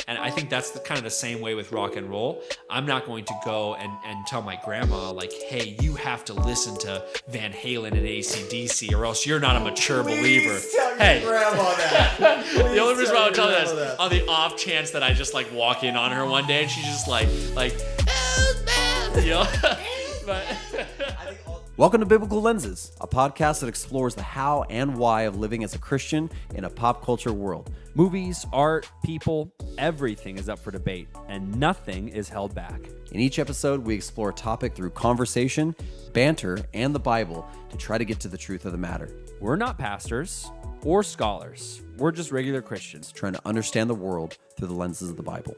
And I think that's kind of the same way with rock and roll. I'm not going to go and tell my grandma, like, hey, you have to listen to Van Halen and AC/DC or else you're not a mature believer. Tell Hey, your grandma that. the only reason why I would tell her that that is on the off chance that I just like walk in on her one day and she's just like, oh man, you know. But Welcome to Biblical Lenses, a podcast that explores the how and why of living as a Christian in a pop culture world. Movies, art, people, everything is up for debate, and nothing is held back. In each episode, we explore a topic through conversation, banter, and the Bible to try to get to the truth of the matter. We're not pastors or scholars. We're just regular Christians. Trying to understand the world through the lenses of the Bible.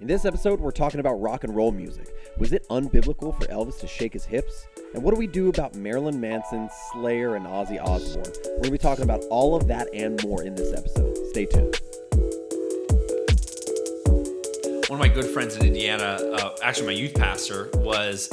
In this episode, we're talking about rock and roll music. Was it unbiblical for Elvis to shake his hips? And what do we do about Marilyn Manson, Slayer, and Ozzy Osbourne? We're going to be talking about all of that and more in this episode. Stay tuned. one of my good friends in Indiana, actually my youth pastor, was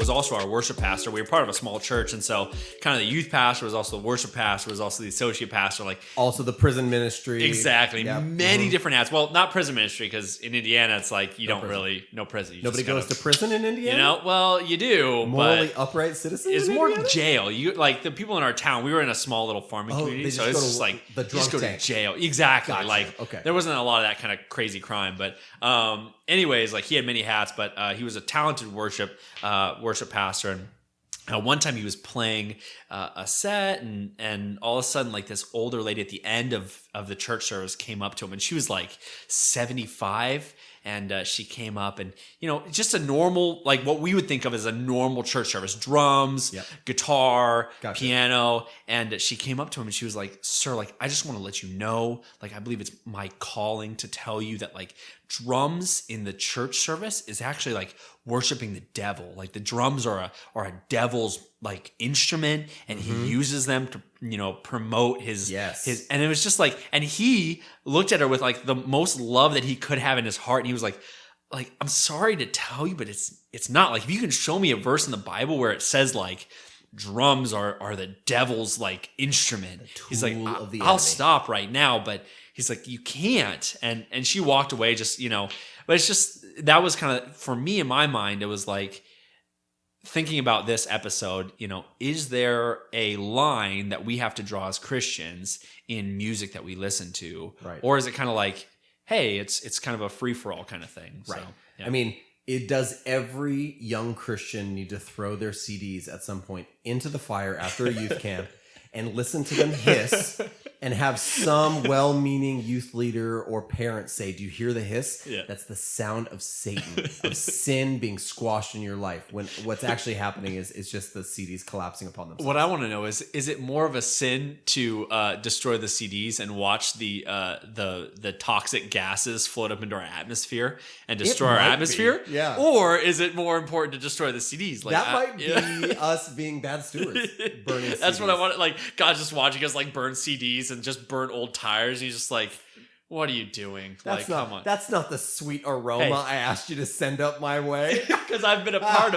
also our worship pastor. We were part of a small church, and so kind of the youth pastor was also the worship pastor, was also the associate pastor, like also the prison ministry. Exactly, yep. Many different hats. Well, not prison ministry, because in Indiana it's like you no don't prison. really no prison. You Nobody goes to prison in Indiana. You know, well, you do. Morally but upright citizens. It's in more Indiana? jail. You like the people in our town. We were in a small little farming community, so it's just like the you just go drunk to jail. Exactly. Gotcha. Like Okay. there wasn't a lot of that kind of crazy crime, but anyways, like he had many hats, but he was a talented worship pastor. And one time he was playing a set, and all of a sudden, like this older lady at the end of the church service came up to him, and she was like 75. And she came up and, you know, just a normal, like what we would think of as a normal church service, drums, guitar, piano. And she came up to him and she was like, sir, like, I just want to let you know, like, I believe it's my calling to tell you that like drums in the church service is actually like worshiping the devil. Like the drums are a devil's like instrument, and he uses them to, you know, promote his, and it was just like, and he looked at her with like the most love that he could have in his heart. And he was like, I'm sorry to tell you, but it's not. Like, if you can show me a verse in the Bible where it says like drums are the devil's like instrument, he's like, I'll stop right now. But he's like, you can't. And she walked away, just, you know, but it's just, that was kind of, for me in my mind, it was like, thinking about this episode, you know, is there a line that we have to draw as Christians in music that we listen to? Right. Or is it kind of like, hey, it's kind of a free-for-all kind of thing? Right. So, yeah. I mean, does every young Christian need to throw their CDs at some point into the fire after a youth camp and listen to them hiss and have some well-meaning youth leader or parent say, do you hear the hiss? Yeah. That's the sound of Satan, of sin being squashed in your life, when what's actually happening is just the CDs collapsing upon themselves. What I want to know is it more of a sin to destroy the CDs and watch the toxic gases float up into our atmosphere and destroy our atmosphere? Be. Yeah. Or is it more important to destroy the CDs? Like, that might be us being bad stewards, burning CDs. That's what I want. Like, God's just watching us like burn CDs and just burn old tires. And he's just like, what are you doing? Come on. That's not the sweet aroma I asked you to send up my way. Because I've been a part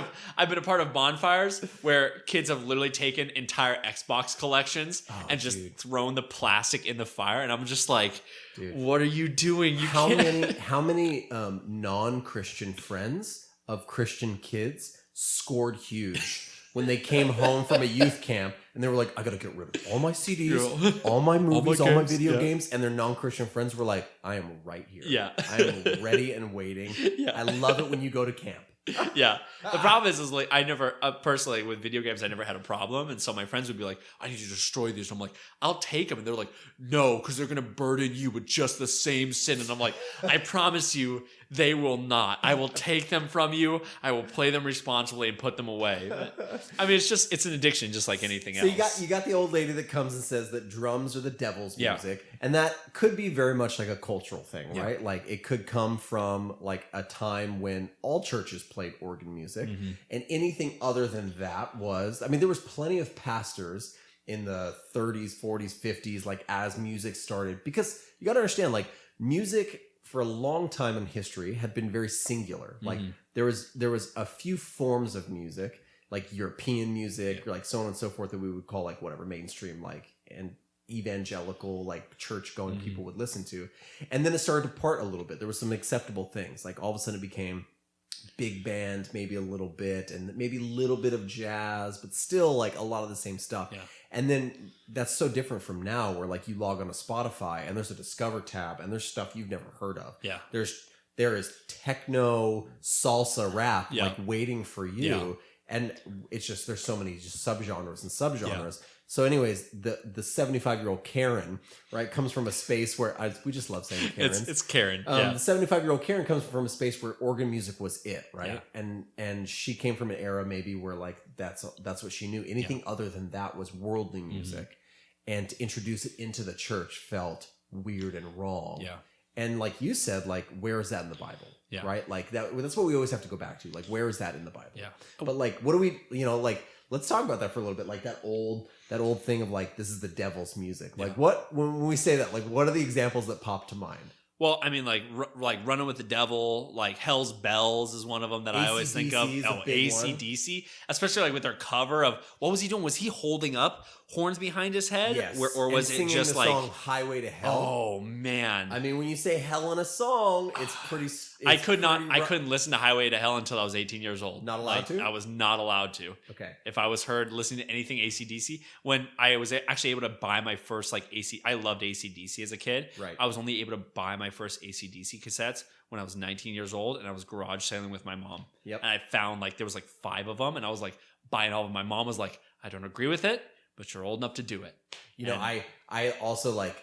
of bonfires where kids have literally taken entire Xbox collections and just thrown the plastic in the fire, and I'm just like, what are you doing? How many non-Christian friends of Christian kids scored huge when they came home from a youth camp and they were like, I gotta get rid of all my CDs, all my movies, all my video games, and their non-Christian friends were like, I am right here. Yeah. I am ready and waiting. Yeah. I love it when you go to camp. Yeah. The problem is like, I never, personally with video games, I never had a problem. And so my friends would be like, I need you to destroy these. And I'm like, I'll take them. And they're like, no, because they're going to burden you with just the same sin. And I'm like, I promise you, they will not. I will take them from you. I will play them responsibly and put them away. But, I mean, it's an addiction, just like anything else. So you got the old lady that comes and says that drums are the devil's music. And that could be very much like a cultural thing, right? Like it could come from like a time when all churches played organ music. Mm-hmm. And anything other than that was, I mean, there was plenty of pastors in the 30s, 40s, 50s, like as music started. Because you got to understand, like music for a long time in history had been very singular. Like there was a few forms of music, like European music, or like so on and so forth, that we would call like whatever mainstream, like, and evangelical, like church going people would listen to. And then it started to part a little bit. There were some acceptable things. Like all of a sudden it became big band, maybe a little bit, and maybe a little bit of jazz, but still like a lot of the same stuff. Yeah. And then that's so different from now, where like you log on to Spotify and there's a Discover tab and there's stuff you've never heard of. Yeah. There is techno salsa rap Yeah. like waiting for you. Yeah. And it's just, there's so many just subgenres and subgenres. Yeah. So anyways, the 75-year-old Karen, right, comes from a space where we just love saying Karen. It's Karen. The 75-year-old Karen comes from a space where organ music was it, right? Yeah. And she came from an era maybe where like that's what she knew. Anything other than that was worldly music. And to introduce it into the church felt weird and wrong. Yeah. And like you said, like, where is that in the Bible? Yeah. Right? Like that's what we always have to go back to. Like, where is that in the Bible? Yeah. But like, what do we, like, let's talk about that for a little bit. Like that old thing of like, this is the devil's music. Like when we say that, like, what are the examples that pop to mind? Well, I mean, like Running with the Devil, like Hell's Bells is one of them that I always think of. Oh, AC/DC, especially like with their cover of, what was he doing? Was he holding up horns behind his head? Yes. Or was it just the like song Highway to Hell? Oh man! I mean, when you say hell in a song, it's pretty. I couldn't listen to Highway to Hell until I was 18 years old. Not allowed to? I was not allowed to. Okay. If I was heard listening to anything AC/DC, when I was actually able to buy my first I loved AC/DC as a kid. Right. I was only able to buy my first AC/DC cassettes when I was 19 years old, and I was garage sailing with my mom. Yep. And I found like there was like 5 of them, and I was like buying all of them. My mom was like, "I don't agree with it, but you're old enough to do it." You know, I also like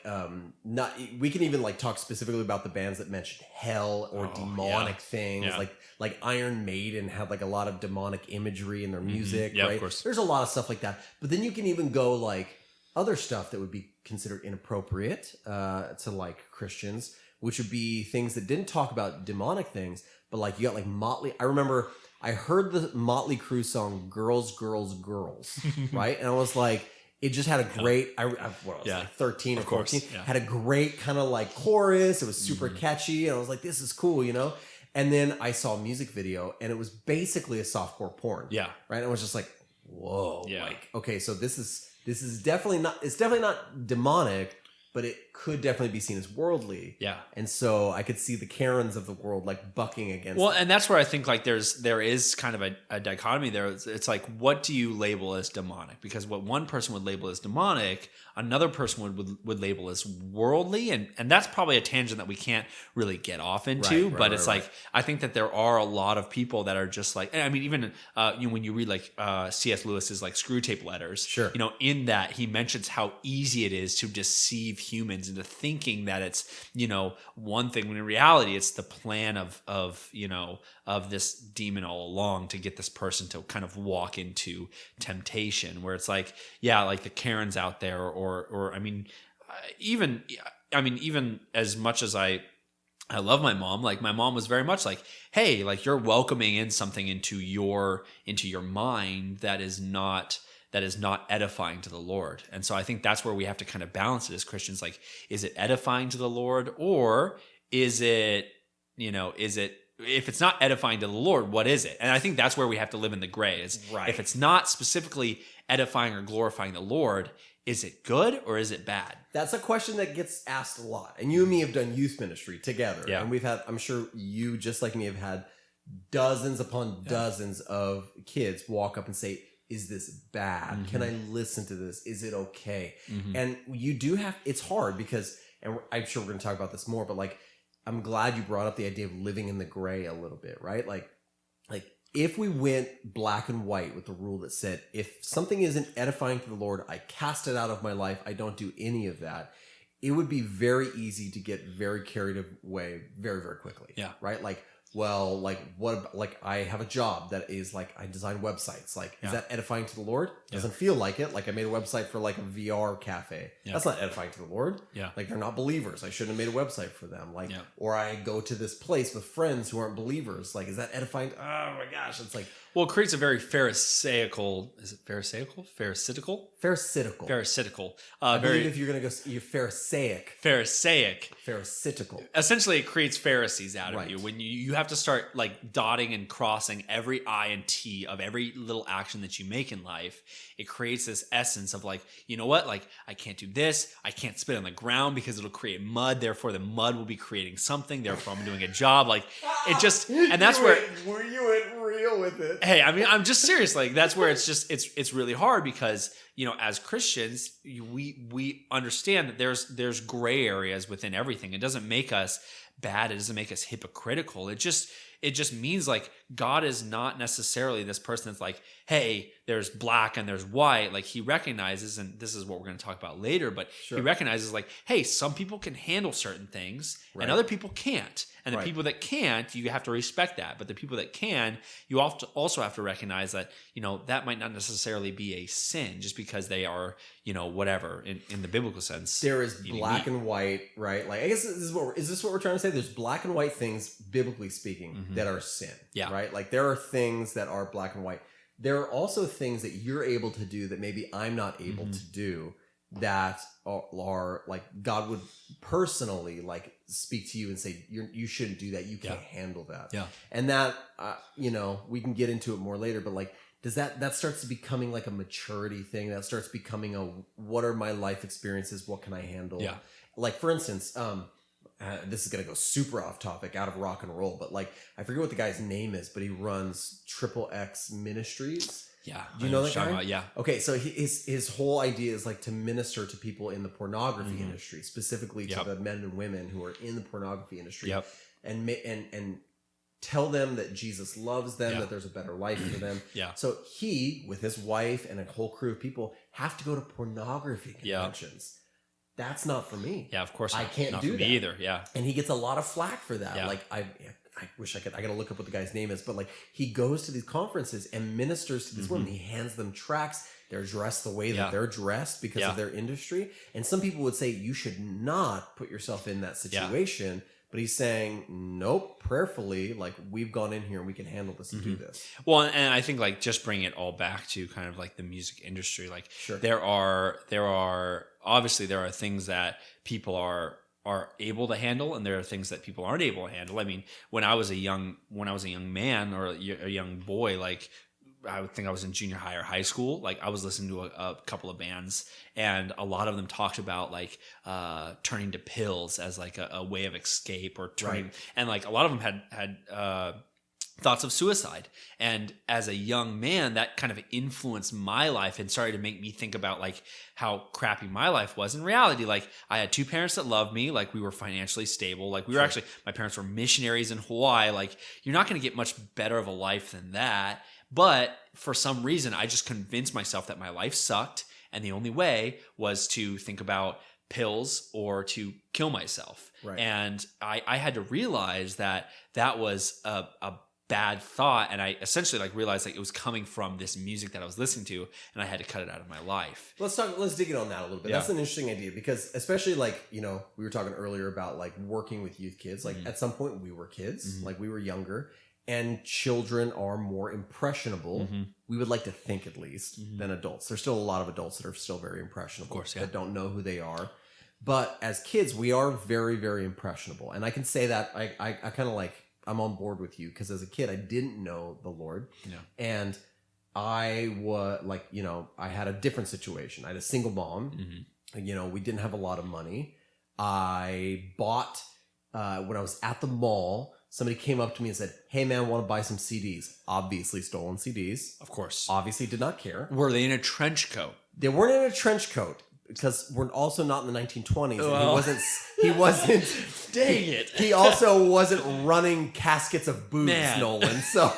not. We can even like talk specifically about the bands that mentioned hell or demonic things. Yeah. Like Iron Maiden had like a lot of demonic imagery in their music. Yeah, right? of course. There's a lot of stuff like that. But then you can even go like other stuff that would be considered inappropriate to like Christians, which would be things that didn't talk about demonic things, but like you got like Motley. I remember I heard the Motley Crue song "Girls, Girls, Girls," right, and I was like. It just had a great, I was like 13 or 14, had a great kind of like chorus. It was super catchy. And I was like, this is cool, you know? And then I saw a music video and it was basically a softcore porn. Yeah. Right. And I was just like, whoa. Yeah. Like, okay, so this is definitely not demonic, but it could definitely be seen as worldly. Yeah. And so I could see the Karens of the world like bucking against. Well, and that's where I think like there is kind of a dichotomy there. It's like, what do you label as demonic? Because what one person would label as demonic, another person would label as worldly, and that's probably a tangent that we can't really get off into. But it's like I think that there are a lot of people that are just like, I mean, even when you read like C.S. Lewis's like Screw Tape Letters, sure, you know, in that he mentions how easy it is to deceive humans into thinking that it's, you know, one thing when in reality it's the plan of you know, of this demon all along to get this person to kind of walk into temptation, where it's like, yeah, like the Karens out there, or I mean, even as much as I love my mom, like my mom was very much like, hey, like you're welcoming in something into your mind that is not edifying to the Lord. And so I think that's where we have to kind of balance it as Christians. Like, is it edifying to the Lord, or is it, if it's not edifying to the Lord, what is it? And I think that's where we have to live in the gray. Is if it's not specifically edifying or glorifying the Lord, is it good or is it bad? That's a question that gets asked a lot. And you and me have done youth ministry together. Yeah. And we've had, I'm sure you, just like me, have had dozens upon dozens of kids walk up and say, is this bad? Mm-hmm. Can I listen to this? Is it okay? Mm-hmm. And you do have, it's hard because, and I'm sure we're going to talk about this more, but like, I'm glad you brought up the idea of living in the gray a little bit, right? Like if we went black and white with the rule that said, if something isn't edifying to the Lord, I cast it out of my life. I don't do any of that. It would be very easy to get very carried away very, very quickly. Yeah. Right? Like, well, like what, like I have a job that is like, I design websites. Like, is that edifying to the Lord? Doesn't feel like it. Like I made a website for like a VR cafe. Yeah. That's not edifying to the Lord. Yeah. Like they're not believers. I shouldn't have made a website for them. Like, or I go to this place with friends who aren't believers. Like, is that edifying? Oh my gosh. It's like, Well, it creates a very pharisaical. Is it pharisaical? Pharisaical. Pharisaical. Very believe if you're going to go, you're Pharisaic. Pharisaical. Essentially, it creates Pharisees out of Right. you when you have to start like dotting and crossing every I and T of every little action that you make in life. It creates this essence of like, you know what? Like, I can't do this. I can't spit on the ground because it'll create mud. Therefore, the mud will be creating something. Therefore, I'm doing a job. Like, it just, and that's where you went real with it. Hey, I mean, I'm just serious. Like, that's where it's just it's really hard because, you know, as Christians, we understand that there's gray areas within everything. It doesn't make us bad. It doesn't make us hypocritical. It just means like God is not necessarily this person that's like, hey, there's black and there's white. Like, he recognizes, and this is what we're going to talk about later, but he recognizes like, hey, some people can handle certain things and other people can't. And the people that can't, you have to respect that. But the people that can, you also have to recognize that, you know, that might not necessarily be a sin just because they are, you know, whatever in the biblical sense. There is black and white, right? Like, I guess is this what we're trying to say? There's black and white things, biblically speaking, that are sin. Yeah. Right? Like, there are things that are black and white. There are also things that you're able to do that maybe I'm not able to do that are like God would personally like speak to you and say, you shouldn't do that. You can't handle that. Yeah. And that, you know, we can get into it more later, but like, does that starts becoming like a maturity thing? That starts becoming what are my life experiences? What can I handle? Yeah. Like, for instance, this is going to go super off topic, out of rock and roll, but like, I forget what the guy's name is, but he runs XXX Ministries. Yeah. Do you know that guy? Yeah. Okay. So his whole idea is like to minister to people in the pornography industry, specifically to the men and women who are in the pornography industry, and tell them that Jesus loves them, that there's a better life for them. So he, with his wife and a whole crew of people, have to go to pornography conventions. That's not for me. Yeah, of course. I can't not do for that me either. Yeah. And he gets a lot of flack for that. Yeah. Like, I wish I got to look up what the guy's name is, but like, he goes to these conferences and ministers to these women. He hands them tracts. They're dressed the way that they're dressed because of their industry. And some people would say you should not put yourself in that situation. But he's saying, nope, prayerfully, like, we've gone in here and we can handle this and do this. Well, and I think like just bringing it all back to kind of like the music industry, like there are obviously there are things that people are able to handle, and there are things that people aren't able to handle. I mean, when I was a young man or a young boy, like, I would think I was in junior high or high school. Like, I was listening to a couple of bands, and a lot of them talked about like turning to pills as like a way of escape, or turning, and like a lot of them had thoughts of suicide. And as a young man, that kind of influenced my life and started to make me think about like how crappy my life was. In reality, like, I had two parents that loved me. Like, we were financially stable. Like, we were actually, my parents were missionaries in Hawaii. Like, you're not going to get much better of a life than that. But for some reason, I just convinced myself that my life sucked, and the only way was to think about pills or to kill myself. Right. And I had to realize that was a bad thought, and I essentially like realized like it was coming from this music that I was listening to, and I had to cut it out of my life. Let's dig in on that a little bit. That's an interesting idea, because especially like, you know, we were talking earlier about like working with youth kids. Like, at some point we were kids, like we were younger. And children are more impressionable, we would like to think, at least, than adults. There's still a lot of adults that are still very impressionable, of course, that don't know who they are. But as kids, we are very, very impressionable. And I can say that I kind of like, I'm on board with you, because as a kid, I didn't know the Lord. Yeah. And I was like, you know, I had a different situation. I had a single mom. You know, we didn't have a lot of money. I bought, when I was at the mall, somebody came up to me and said, hey man, I want to buy some CDs. Obviously stolen CDs. Of course. Obviously did not care. Were they in a trench coat? They weren't in a trench coat, because we're also not in the 1920s. Well. And he wasn't. Dang it. He also wasn't running caskets of boobs, Nolan. So,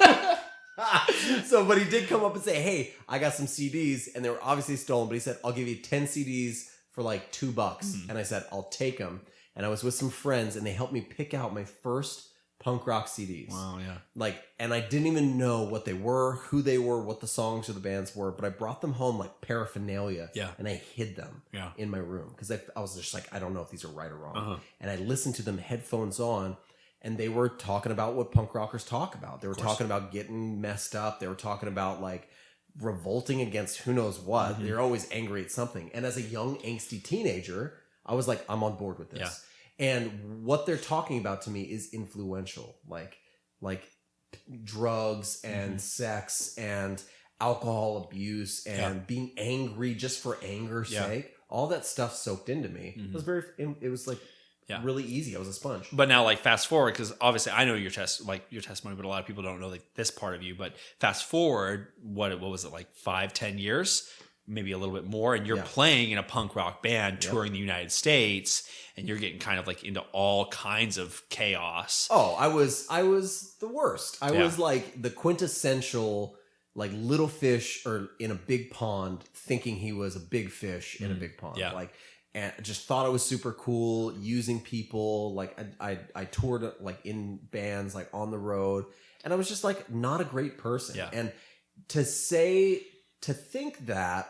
but he did come up and say, hey, I got some CDs, and they were obviously stolen, but he said, I'll give you 10 CDs for like $2. And I said, I'll take them. And I was with some friends, and they helped me pick out my first punk rock CDs. Wow, yeah. Like, and I didn't even know what they were, who they were, what the songs or the bands were, but I brought them home like paraphernalia. Yeah. And I hid them in my room, because I was just like, I don't know if these are right or wrong. And I listened to them headphones on, and they were talking about what punk rockers talk about. They were talking about getting messed up. They were talking about like revolting against who knows what. Mm-hmm. They're always angry at something. And as a young angsty teenager, I was like, I'm on board with this. Yeah. And what they're talking about to me is influential, like drugs and sex and alcohol abuse and being angry just for anger's sake. All that stuff soaked into me. It was like really easy. I was a sponge. But now, like, fast forward, because obviously I know your testimony, but a lot of people don't know like this part of you. But fast forward, what was it, like 5-10 years, maybe a little bit more, and you're playing in a punk rock band, touring the United States, and you're getting kind of like into all kinds of chaos. Oh, I was the worst. I was like the quintessential like little fish or in a big pond, thinking he was a big fish in a big pond. Yeah. Like, and just thought it was super cool using people. Like I toured like in bands, like on the road, and I was just like not a great person. Yeah. And to think that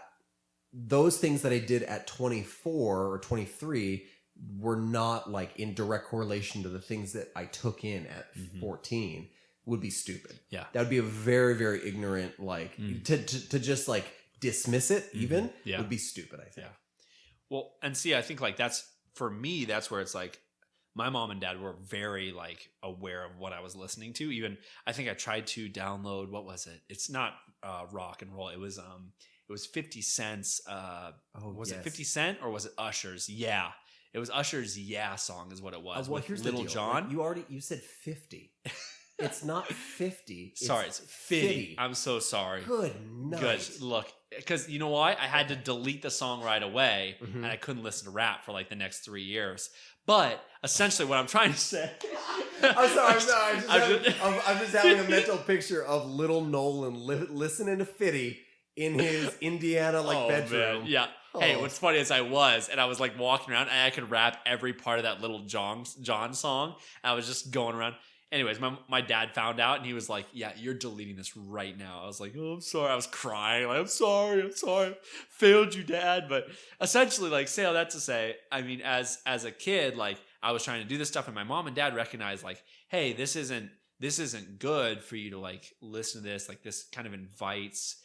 those things that I did at 24 or 23 were not like in direct correlation to the things that I took in at 14 would be stupid. Yeah. That would be a very, very ignorant, like to just like dismiss it even would be stupid, I think. Yeah. Well, and see, I think like that's, for me, that's where it's like my mom and dad were very like aware of what I was listening to. Even I think I tried to download, what was it? It's not rock and roll. It was 50 Cent's was it 50 Cent or was it Usher's? Yeah. It was Usher's Yeah song is what it was. Well, with here's Little the deal. John. Like, you said 50. It's not 50. Sorry, it's 50. I'm so sorry. Good night. Good. Look, because you know why? I had to delete the song right away, and I couldn't listen to rap for like the next 3 years. But essentially, what I'm trying to say. I'm sorry. I'm just having a mental picture of little Nolan listening to 50 in his Indiana bedroom. Man. Yeah. Oh. Hey, what's funny is I was like walking around and I could rap every part of that Little John song. And I was just going around. Anyways, my dad found out and he was like, yeah, you're deleting this right now. I was like, oh, I'm sorry. I was crying. Like, I'm sorry. Failed you, Dad. But essentially, like, say all that to say, I mean, as a kid, like, I was trying to do this stuff and my mom and dad recognized like, hey, this isn't good for you to like listen to this. Like, this kind of invites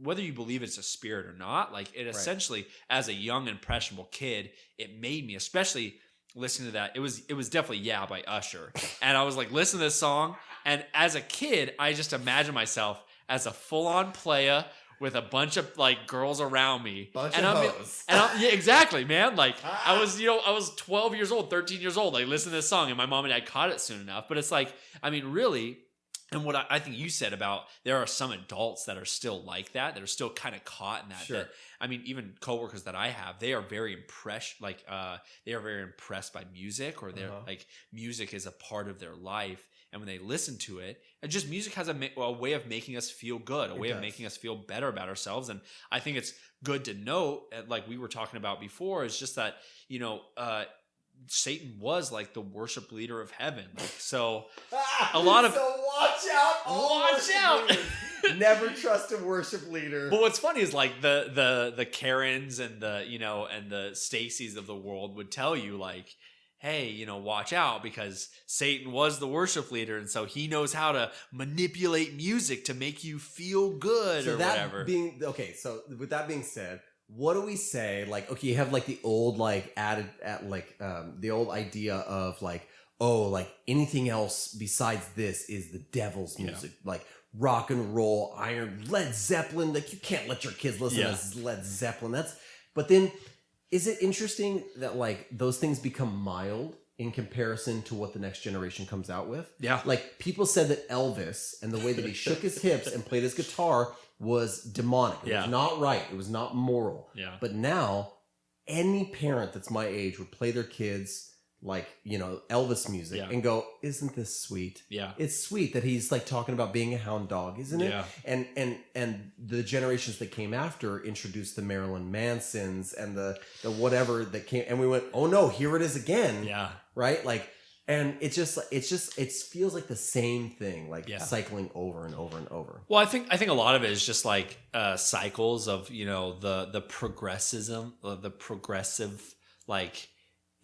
whether you believe it's a spirit or not, like it essentially, as a young impressionable kid, it made me, especially listening to that, it was definitely Yeah by Usher. And I was like, listen to this song. And as a kid, I just imagined myself as a full-on playa with a bunch of like girls around me. Yeah, exactly, man. Like I was 12 years old, 13 years old, like listening to this song, and my mom and dad caught it soon enough. But it's like, I mean, really. And what I think you said about there are some adults that are still like that are still kind of caught in that. Sure. That, I mean, even coworkers that I have, they are very impressed. Like they are very impressed by music, or they're like music is a part of their life. And when they listen to it, and just music has a way of making us feel good, a way of making us feel better about ourselves. And I think it's good to note, like we were talking about before, is just that Satan was like the worship leader of heaven. Like, so a lot of watch out. Never trust a worship leader. But what's funny is like the Karens and the and the Stacys of the world would tell you like, hey, watch out, because Satan was the worship leader, and so he knows how to manipulate music to make you feel good or whatever. So with that being said, what do we say? Like, okay, you have like the old like added at like the old idea of like, oh, like anything else besides this is the devil's music, like rock and roll, Iron, Led Zeppelin. Like you can't let your kids listen to Led Zeppelin. But then is it interesting that like those things become mild in comparison to what the next generation comes out with? Yeah. Like people said that Elvis and the way that he shook his hips and played his guitar was demonic. It was not right. It was not moral. Yeah. But now any parent that's my age would play their kids like, Elvis music and go, isn't this sweet? Yeah. It's sweet that he's like talking about being a hound dog, isn't it? Yeah. And the generations that came after introduced the Marilyn Mansons and the whatever that came, and we went, oh no, here it is again. Yeah. Right? Like, and it feels like the same thing, like cycling over and over and over. Well, I think a lot of it is just like cycles of, the progressive like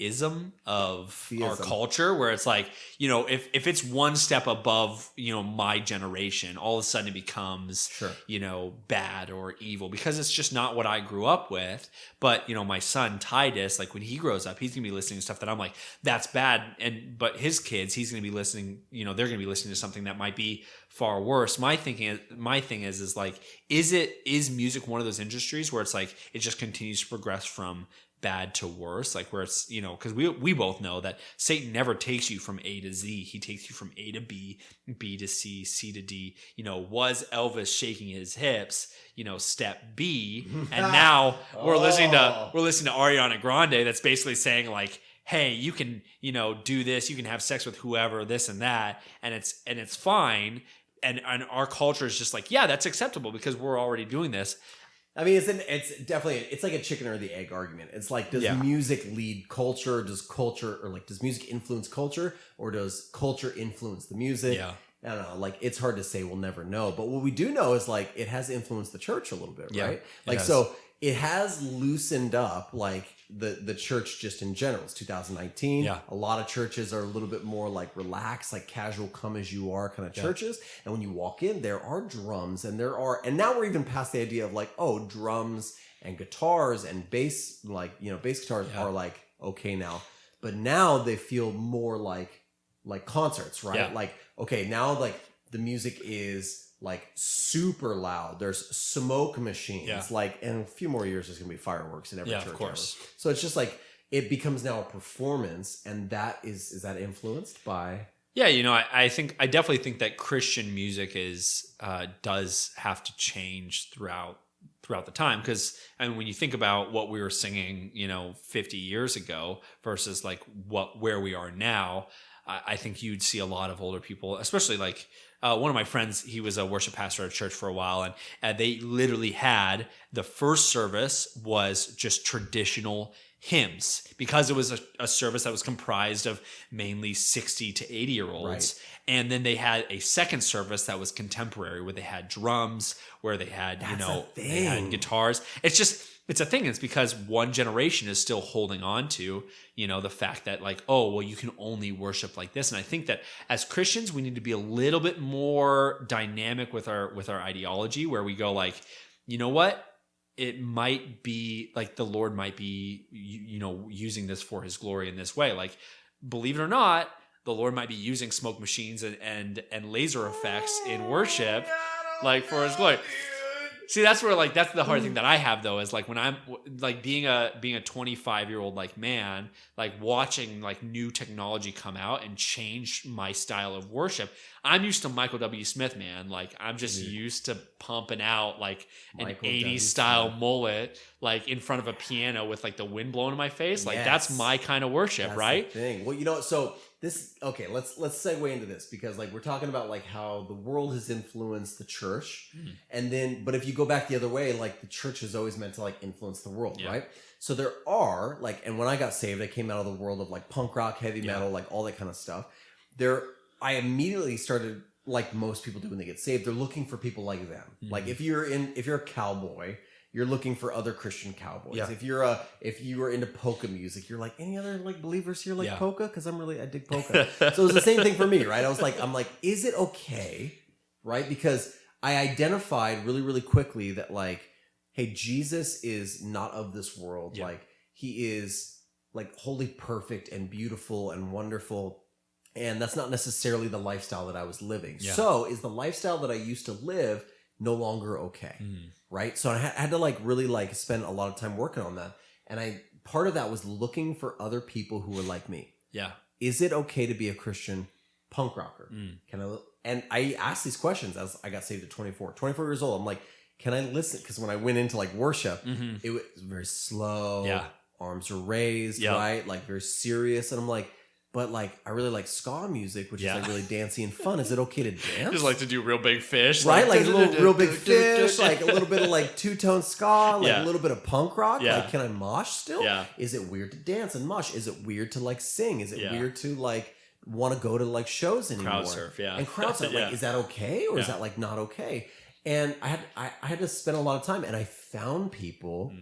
ism of our Theism. culture, where it's like, you know, if it's one step above, you know, my generation, all of a sudden it becomes, Sure. you know, bad or evil, because it's just not what I grew up with. But, you know, my son Titus, like when he grows up, he's gonna be listening to stuff that I'm like, that's bad. But his kids, he's gonna be listening, you know, they're gonna be listening to something that might be far worse. My thing is like, is music one of those industries where it's like it just continues to progress from bad to worse, like where it's, you know, because we both know that Satan never takes you from A to Z. He takes you from A to B, B to C, C to D. You know, was Elvis shaking his hips, you know, step B, and now we're listening to Ariana Grande that's basically saying like, hey, you can, you know, do this, you can have sex with whoever, this and that, and it's fine. And our culture is just like, yeah, that's acceptable because we're already doing this. I mean, it's definitely, it's like a chicken or the egg argument. It's like, does music lead culture? Does music influence culture, or does culture influence the music? Yeah. I don't know. Like, it's hard to say. We'll never know. But what we do know is like, it has influenced the church a little bit, right? Like, so it has loosened up like the church just in general. It's 2019. Yeah. A lot of churches are a little bit more like relaxed, like casual, come as you are kind of churches. And when you walk in, there are drums and now we're even past the idea of like, oh, drums and guitars and bass, like, you know, bass guitars are like, okay now. But now they feel more like concerts, right? Yeah. Like, okay, now like the music is like super loud. There's smoke machines. Like, in a few more years, there's gonna be fireworks in every church. Of course. Ever. So it's just like it becomes now a performance, and that is that influenced by? Yeah, you know, I definitely think that Christian music does have to change throughout the time, because I mean, when you think about what we were singing, you know, 50 years ago versus like where we are now, I think you'd see a lot of older people, especially like one of my friends, he was a worship pastor at a church for a while, and they literally had the first service was just traditional hymns, because it was a service that was comprised of mainly 60 to 80-year-olds. Right. And then they had a second service that was contemporary, where they had drums, where they had, they had guitars. It's a thing. It's because one generation is still holding on to, you know, the fact that like, oh, well, you can only worship like this. And I think that as Christians, we need to be a little bit more dynamic with our ideology, where we go like, you know what? It might be like the Lord might be, you know, using this for his glory in this way. Like, believe it or not, the Lord might be using smoke machines and laser effects in worship, like for his glory. See, that's where like that's the hard thing that I have though, is like when I'm like being a 25-year-old like man, like watching like new technology come out and change my style of worship. I'm used to Michael W. Smith, man. Like I'm just used to pumping out like an 80s style mullet, like in front of a piano with like the wind blowing in my face. Like that's my kind of worship, that's right? The thing. Well, you know, so this, okay, let's segue into this, because like we're talking about like how the world has influenced the church, and then, but if you go back the other way, like the church is always meant to like influence the world, right? So there are like, and when I got saved, I came out of the world of like punk rock, heavy metal, like all that kind of stuff. I immediately started, like most people do when they get saved, they're looking for people like them. Like if you're a cowboy, you're looking for other Christian cowboys. Yeah. If you were into polka music, you're like, any other like believers here like polka? Because I dig polka. So it was the same thing for me, right? I'm like, is it okay, right? Because I identified really, really quickly that like, hey, Jesus is not of this world. Yeah. Like he is like wholly perfect and beautiful and wonderful. And that's not necessarily the lifestyle that I was living. Yeah. So is the lifestyle that I used to live no longer okay? Right? So I had to like really like spend a lot of time working on that. And part of that was looking for other people who were like me. Yeah. Is it okay to be a Christian punk rocker? And I asked these questions as I got saved at 24 years old. I'm like, can I listen? Because when I went into like worship, it was very slow. Yeah. Arms are raised, right? Like very serious. And I'm like, but like, I really like ska music, which is like really dancey and fun. Is it okay to dance? Just like to do Real Big Fish. Right? Like a little Real Big Fish, like a little bit of like two-tone ska, like a little bit of punk rock. Like, can I mosh still? Yeah. Is it weird to dance and mosh? Is it weird to like sing? Is it weird to like want to go to like shows anymore? Crowd surf, And crowd surf. Like, is that okay? Or is that like not okay? And I had to spend a lot of time, and I found people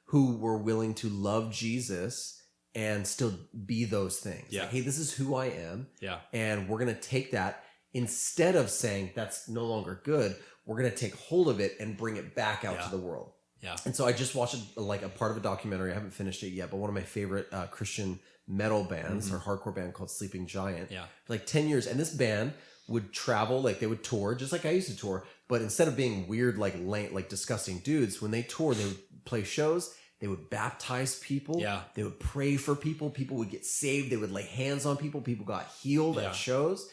who were willing to love Jesus and still be those things. Yeah. Like, hey, this is who I am. Yeah. And we're going to take that instead of saying that's no longer good. We're going to take hold of it and bring it back out to the world. Yeah. And so I just watched a part of a documentary. I haven't finished it yet, but one of my favorite Christian metal bands or hardcore band called Sleeping Giant. Yeah. For like 10 years. And this band would travel, like they would tour just like I used to tour. But instead of being weird, like disgusting dudes, when they toured, they would play shows. They would baptize people. Yeah. They would pray for people. People would get saved. They would lay hands on people. People got healed at shows.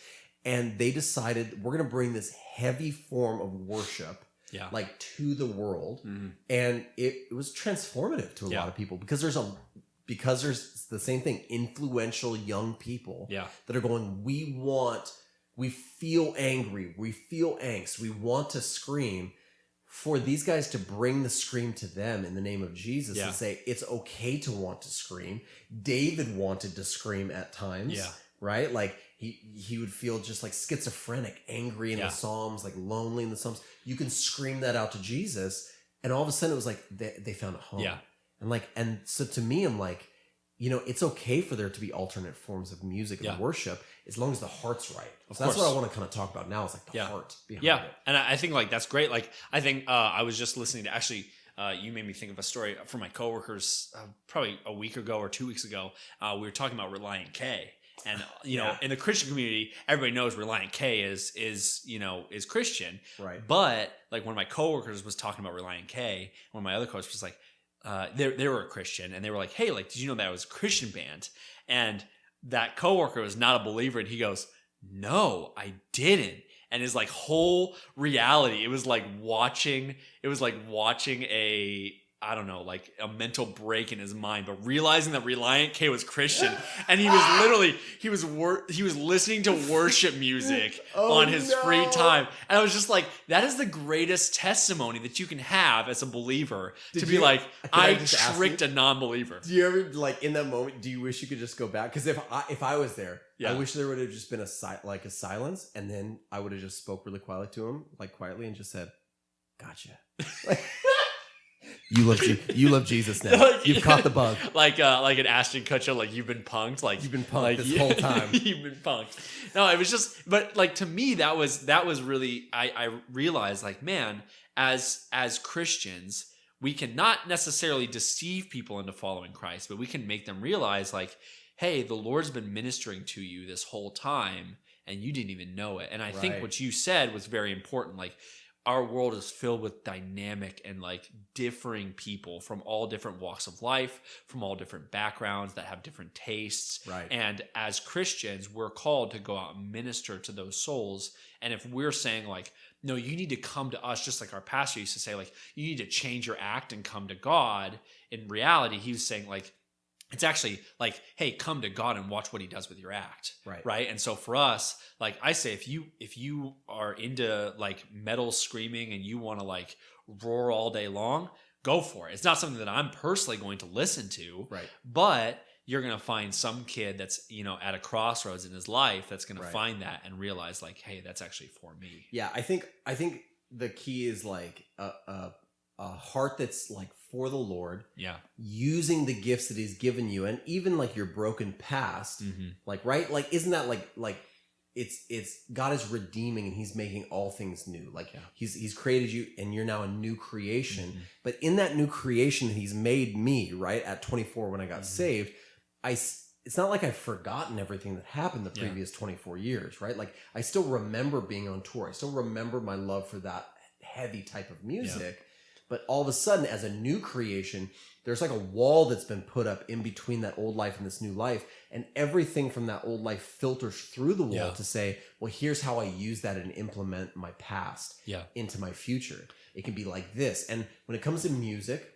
And they decided, we're going to bring this heavy form of worship like to the world. And it was transformative to a lot of people because there's the same thing, influential young people that are going, we feel angry. We feel angst. We want to scream. For these guys to bring the scream to them in the name of Jesus and say, it's okay to want to scream. David wanted to scream at times, right? Like he would feel just like schizophrenic, angry in the Psalms, like lonely in the Psalms. You can scream that out to Jesus. And all of a sudden it was like, they found a home. And so to me, I'm like, it's okay for there to be alternate forms of music and worship as long as the heart's right. So that's what I want to kind of talk about now is like the heart behind it. And I think like that's great. Like I think I was just listening to you made me think of a story from my coworkers probably a week ago or 2 weeks ago. We were talking about Reliant K. And know, in the Christian community, everybody knows Reliant K is Christian. Right. But like one of my coworkers was talking about Reliant K, one of my other coworkers was like, they were a Christian and they were like, hey, like, did you know that it was a Christian band? And that coworker was not a believer. And he goes, no, I didn't. And his like whole reality, it was like watching I don't know, like a mental break in his mind, but realizing that Reliant K was Christian, and he was literally he was listening to worship music on his free time, and I was just like, that is the greatest testimony that you can have as a believer I tricked a non-believer. Do you ever like in that moment? Do you wish you could just go back? Because if I was there, I wish there would have just been a silence, and then I would have just spoke really quietly to him, and just said, "Gotcha." You love Jesus now. Like, you've caught the bug. Like an Ashton Kutcher, like you've been punked. Like you've been punked this whole time. You've been punked. No, it was just, but like to me, that was really. I realized, like, man, as Christians, we cannot necessarily deceive people into following Christ, but we can make them realize, like, hey, the Lord's been ministering to you this whole time, and you didn't even know it. And I think what you said was very important. Like, our world is filled with dynamic and like differing people from all different walks of life, from all different backgrounds that have different tastes. Right. And as Christians, we're called to go out and minister to those souls. And if we're saying like, no, you need to come to us, just like our pastor used to say, like, you need to change your act and come to God. In reality, he was saying like, it's actually like, hey, come to God and watch what he does with your act. Right. And so for us, like I say, if you are into like metal screaming and you want to like roar all day long, go for it. It's not something that I'm personally going to listen to. Right. But you're going to find some kid that's, at a crossroads in his life that's going to find that and realize like, hey, that's actually for me. Yeah. I think the key is like a heart that's like for the Lord, using the gifts that he's given you, and even like your broken past, like, right? Like, isn't that like it's God is redeeming and he's making all things new. Like he's created you and you're now a new creation. But in that new creation that he's made me, right? At 24 when I got saved, it's not like I've forgotten everything that happened the previous 24 years, right? Like I still remember being on tour. I still remember my love for that heavy type of music. Yeah. But all of a sudden, as a new creation, there's like a wall that's been put up in between that old life and this new life. And everything from that old life filters through the wall to say, well, here's how I use that and implement my past into my future. It can be like this. And when it comes to music,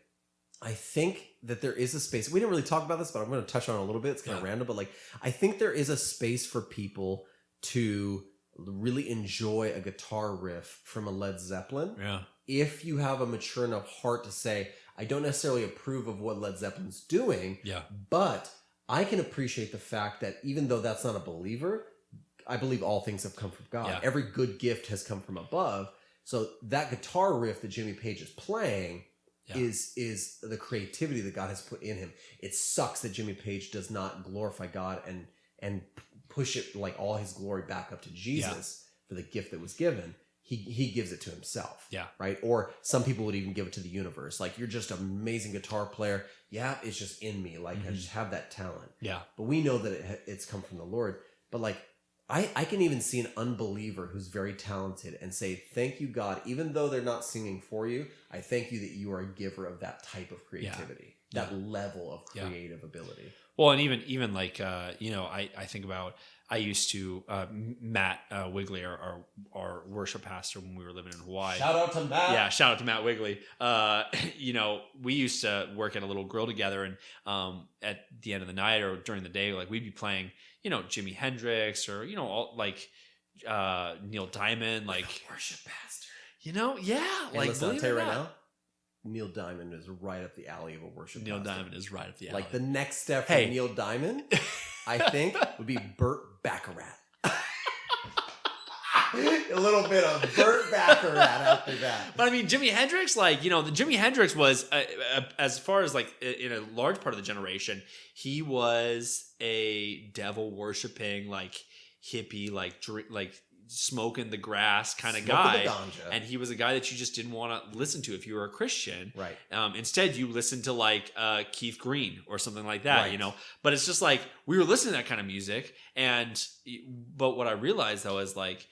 I think that there is a space. We didn't really talk about this, but I'm going to touch on it a little bit. It's kind of random, but like I think there is a space for people to really enjoy a guitar riff from a Led Zeppelin. Yeah. If you have a mature enough heart to say, I don't necessarily approve of what Led Zeppelin's doing, but I can appreciate the fact that even though that's not a believer, I believe all things have come from God. Yeah. Every good gift has come from above. So that guitar riff that Jimmy Page is playing, is the creativity that God has put in him. It sucks that Jimmy Page does not glorify God and push it like all his glory back up to Jesus for the gift that was given. He gives it to himself. Yeah. Right. Or some people would even give it to the universe. Like, you're just an amazing guitar player. Yeah, it's just in me. Like, I just have that talent. Yeah. But we know that it's come from the Lord. But like, I can even see an unbeliever who's very talented and say, thank you, God, even though they're not singing for you, I thank you that you are a giver of that type of creativity, that level of creative ability. Well, and even like, I think about, I used to, Matt Wigley, our worship pastor when we were living in Hawaii. Shout out to Matt. Yeah, shout out to Matt Wigley. We used to work at a little grill together, and at the end of the night or during the day, like, we'd be playing, Jimi Hendrix or, all like Neil Diamond, like worship pastor. Like, listen, I'll tell you right now, Neil Diamond is right up the alley of a worship pastor. Diamond is right up the alley. Like, the next step for Neil Diamond, I think, would be Burt Bacharach. A little bit of Burt Bacharach after that. But I mean, Jimi Hendrix, like, the Jimi Hendrix was, as far as like in a large part of the generation, he was a devil worshiping, like, hippie, like smoking the grass kind of guy. And he was a guy that you just didn't want to listen to if you were a Christian. Right. Instead, you listened to like Keith Green or something like that, right. But it's just like, we were listening to that kind of music. But what I realized, though, is like,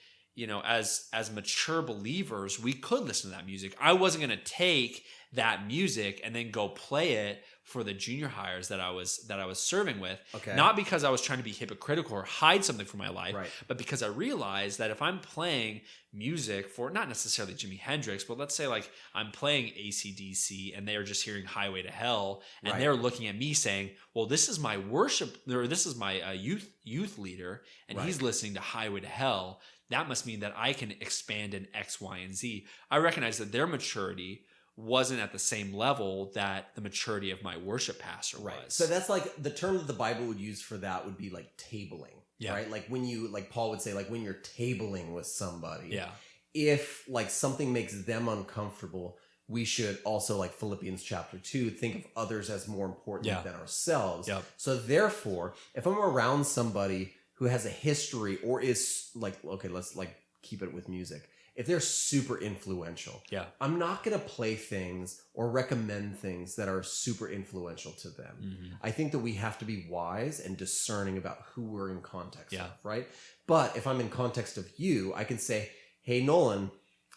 as mature believers, we could listen to that music. I wasn't going to take that music and then go play it for the junior hires that I was serving with. Okay. Not because I was trying to be hypocritical or hide something from my life, right. but because I realized that if I'm playing music for not necessarily Jimi Hendrix, but let's say like I'm playing AC/DC and they are just hearing Highway to Hell, and right. they're looking at me saying, well, this is my worship, or this is my youth leader, and right. he's listening to Highway to Hell. That must mean that I can expand in X, Y, and Z. I recognize that their maturity wasn't at the same level that the maturity of my worship pastor was. So that's like the term that the Bible would use for that would be like tabling, right? Like when you, like Paul would say, like when you're tabling with somebody, if like something makes them uncomfortable, we should also, like Philippians chapter 2, think of others as more important than ourselves. So therefore, if I'm around somebody who has a history or is like, okay, let's like keep it with music. If they're super influential, I'm not going to play things or recommend things that are super influential to them. Mm-hmm. I think that we have to be wise and discerning about who we're in context of, right? But if I'm in context of you, I can say, hey, Nolan,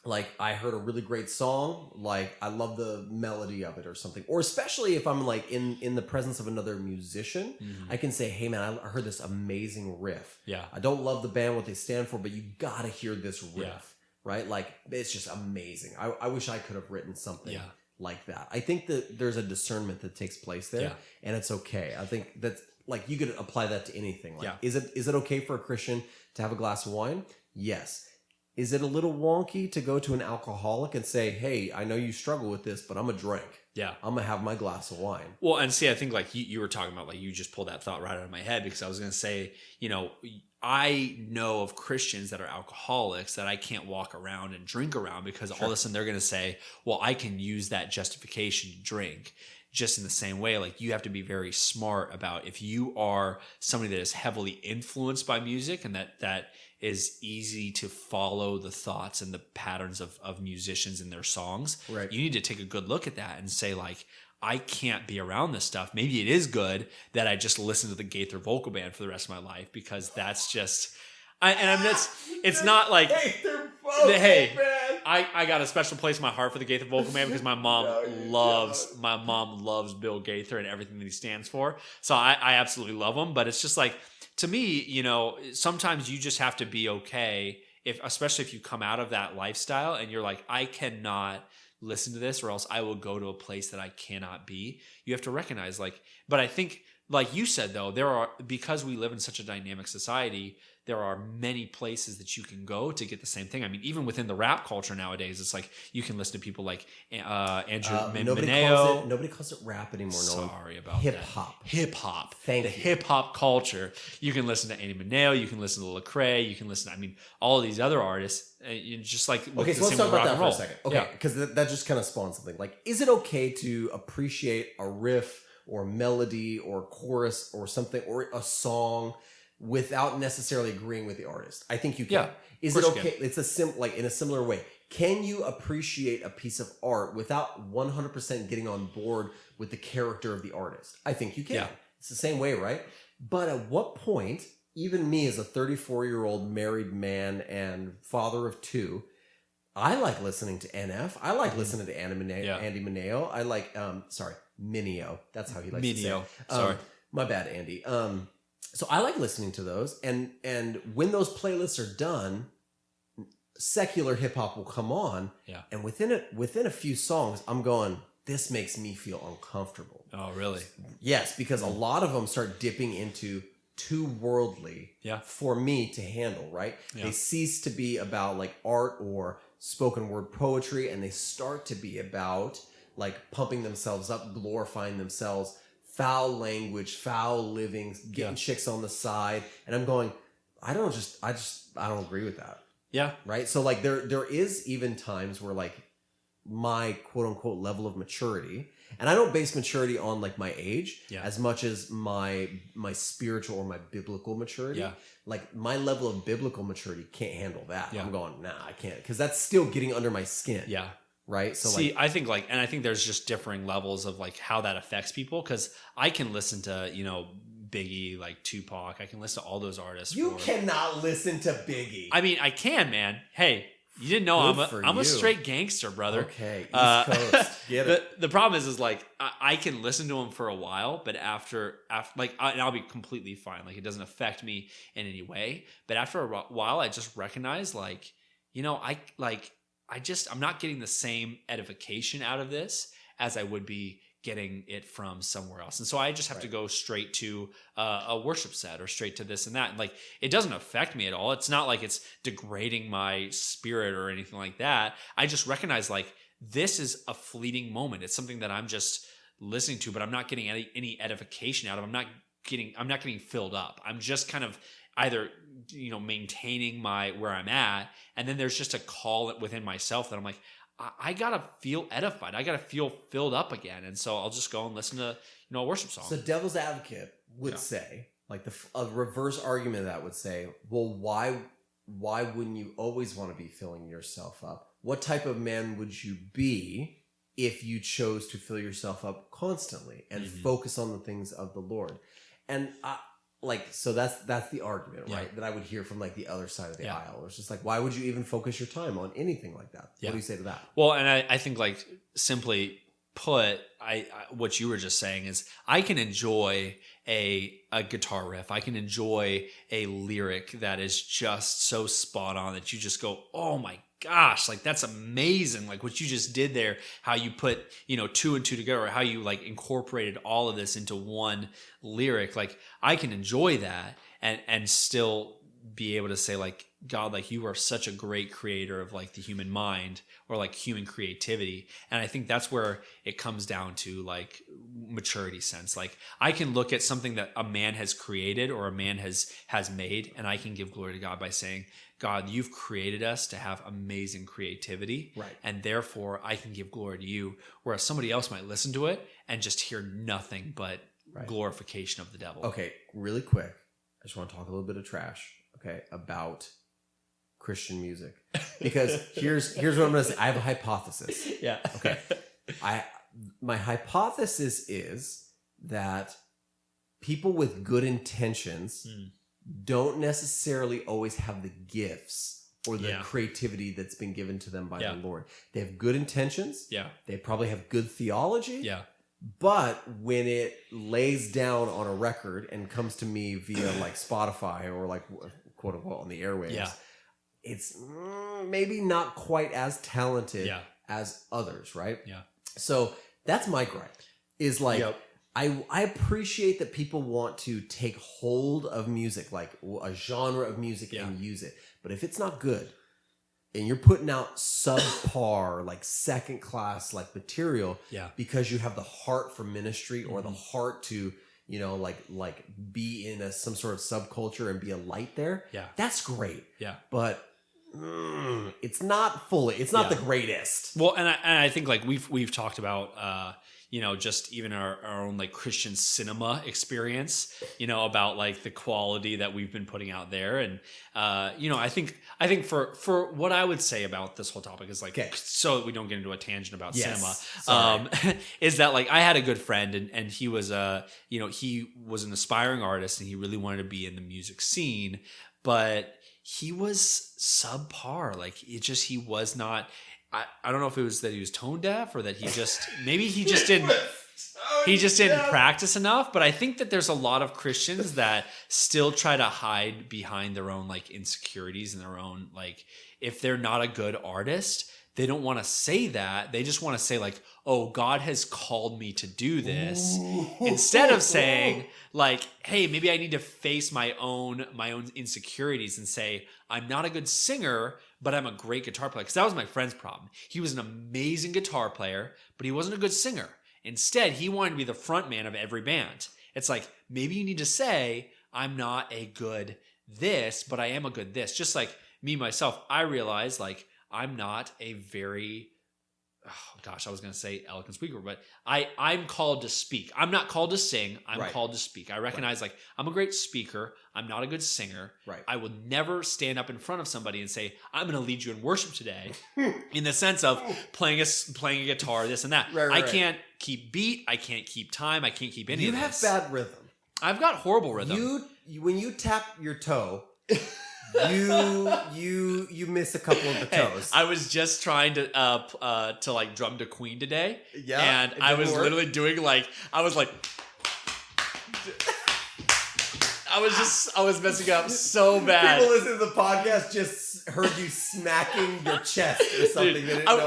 like I heard a really great song, like I love the melody of it or something. Or especially if I'm like in the presence of another musician, I can say, hey man, I heard this amazing riff. I don't love the band, what they stand for, but you got to hear this riff. Right? Like, it's just amazing. I wish I could have written something like that. I think that there's a discernment that takes place there, and it's okay. I think that's, like, you could apply that to anything. Like, is it okay for a Christian to have a glass of wine? Yes. Is it a little wonky to go to an alcoholic and say, hey, I know you struggle with this, but I'm a drink. I'm going to have my glass of wine. Well, and see, I think like you were talking about, like you just pulled that thought right out of my head, because I was going to say, I know of Christians that are alcoholics that I can't walk around and drink around, because all of a sudden they're going to say, well, I can use that justification to drink. Just in the same way, like you have to be very smart about if you are somebody that is heavily influenced by music and that is easy to follow the thoughts and the patterns of musicians and their songs. Right. You need to take a good look at that and say, like, I can't be around this stuff. Maybe it is good that I just listen to the Gaither vocal band for the rest of my life, because that's just, it's not like, I got a special place in my heart for the Gaither vocal band because my mom loves Bill Gaither and everything that he stands for. So I absolutely love him. But it's just like, to me, sometimes you just have to be okay, especially if you come out of that lifestyle and you're like, I cannot listen to this or else I will go to a place that I cannot be. You have to recognize, like, but I think like you said, though, because we live in such a dynamic society, there are many places that you can go to get the same thing. I mean, even within the rap culture nowadays, it's like you can listen to people like Andrew Mineo. Nobody calls it rap anymore. Nolan. Sorry about hip hop. Hip hop. Thank the you. hip hop culture. You can listen to Andy Mineo. You can listen to Lecrae. You can listen. I mean, all of these other artists. Just like okay, so let's talk about that for a second. Okay, because that just kind of spawns something. Like, is it okay to appreciate a riff or melody or chorus or something or a song without necessarily agreeing with the artist? I think you can. Yeah, is it okay? It's like in a similar way. Can you appreciate a piece of art without 100% getting on board with the character of the artist? I think you can. Yeah. It's the same way, right? But at what point, even me as a 34-year-old married man and father of 2, I like listening to NF. I like listening to Andy Mineo. I like, Mineo. That's how he likes to say it. Sorry. My bad, Andy. So I like listening to those. And when those playlists are done, secular hip hop will come on. Yeah. And within a few songs, I'm going, this makes me feel uncomfortable. Oh, really? Yes, because a lot of them start dipping into too worldly for me to handle, right? Yeah. They cease to be about like art or spoken word poetry, and they start to be about like pumping themselves up, glorifying themselves, foul language, foul living, getting chicks on the side. And I'm going, I don't agree with that. Yeah. Right. So like there is even times where like my quote unquote level of maturity, and I don't base maturity on like my age as much as my spiritual or my biblical maturity. Yeah. Like my level of biblical maturity can't handle that. Yeah. I'm going, nah, I can't, because that's still getting under my skin. Yeah. Right. So see, I think there's just differing levels of like how that affects people, because I can listen to, Biggie, like Tupac. I can listen to all those artists. You cannot listen to Biggie. I mean, I can, man. Hey, you didn't know I'm a straight gangster, brother. Okay, East Coast. Get it. The problem is like I can listen to him for a while, but after like and I'll be completely fine. Like it doesn't affect me in any way. But after a while, I just recognize like, I'm not getting the same edification out of this as I would be getting it from somewhere else. And so I just have to go straight to a worship set or straight to this and that. And like, it doesn't affect me at all. It's not like it's degrading my spirit or anything like that. I just recognize like, this is a fleeting moment. It's something that I'm just listening to, but I'm not getting any edification out of. I'm not getting filled up. I'm just kind of either, maintaining where I'm at. And then there's just a call within myself that I'm like, I gotta feel edified. I gotta feel filled up again, and so I'll just go and listen to a worship song. So, devil's advocate would say, like a reverse argument of that would say, well, why wouldn't you always want to be filling yourself up? What type of man would you be if you chose to fill yourself up constantly and focus on the things of the Lord? And so that's the argument, right? That I would hear from like the other side of the aisle. It's just like, why would you even focus your time on anything like that? What do you say to that? Well, and I think like simply put, I what you were just saying is I can enjoy a guitar riff. I can enjoy a lyric that is just so spot on that you just go, oh my gosh, like that's amazing. Like what you just did there, how you put, 2 and 2 together, or how you like incorporated all of this into one lyric. Like I can enjoy that and still be able to say like, God, like you are such a great creator of like the human mind or like human creativity. And I think that's where it comes down to like maturity sense. Like I can look at something that a man has created or a man has made, and I can give glory to God by saying, God, you've created us to have amazing creativity. Right. And therefore I can give glory to you. Whereas somebody else might listen to it and just hear nothing but glorification of the devil. Okay. Really quick. I just want to talk a little bit of trash. Okay. About Christian music, because here's what I'm going to say. I have a hypothesis. Yeah. Okay. My hypothesis is that people with good intentions don't necessarily always have the gifts or the creativity that's been given to them by the Lord. They have good intentions. Yeah. They probably have good theology. Yeah. But when it lays down on a record and comes to me via like Spotify or like quote unquote on the airwaves, it's maybe not quite as talented as others, right? Yeah. So that's my gripe. Is like I appreciate that people want to take hold of music, like a genre of music, and use it. But if it's not good, and you're putting out subpar, like second class, like material, because you have the heart for ministry or the heart to, you know, like be in some sort of subculture and be a light there. Yeah, that's great. Yeah, but it's not the greatest. Well, and I think like we've talked about. You know, just even our own like Christian cinema experience, you know, about like the quality that we've been putting out there. And, you know, I think for what I would say about this whole topic is like, so that we don't get into a tangent about cinema, is that like I had a good friend and he was, you know, he was an aspiring artist and he really wanted to be in the music scene, but he was subpar. Like he was not. I don't know if it was that he was tone deaf or that he just didn't practice enough. But I think that there's a lot of Christians that still try to hide behind their own like insecurities and their own like, if they're not a good artist, they don't want to say that. They just want to say like, oh, God has called me to do this, instead of saying like, hey, maybe I need to face my own insecurities and say, I'm not a good singer, but I'm a great guitar player. Because that was my friend's problem. He was an amazing guitar player, but he wasn't a good singer. Instead, he wanted to be the front man of every band. It's like, maybe you need to say, I'm not a good this, but I am a good this. Just like me, myself, I realized like, I'm not a very, I was going to say eloquent speaker, but I'm called to speak. I'm not called to sing. I'm called to speak. I recognize like I'm a great speaker. I'm not a good singer. Right. I will never stand up in front of somebody and say, I'm going to lead you in worship today in the sense of playing a guitar, this and that. I can't keep beat. I can't keep time. I can't keep any of this. You have bad rhythm. I've got horrible rhythm. When you tap your toe... You miss a couple of the toes. Hey, I was just trying to like drum to Queen today. Yeah. And I was literally doing like I was messing up so bad. People listening to the podcast just heard you smacking your chest or something. Dude, I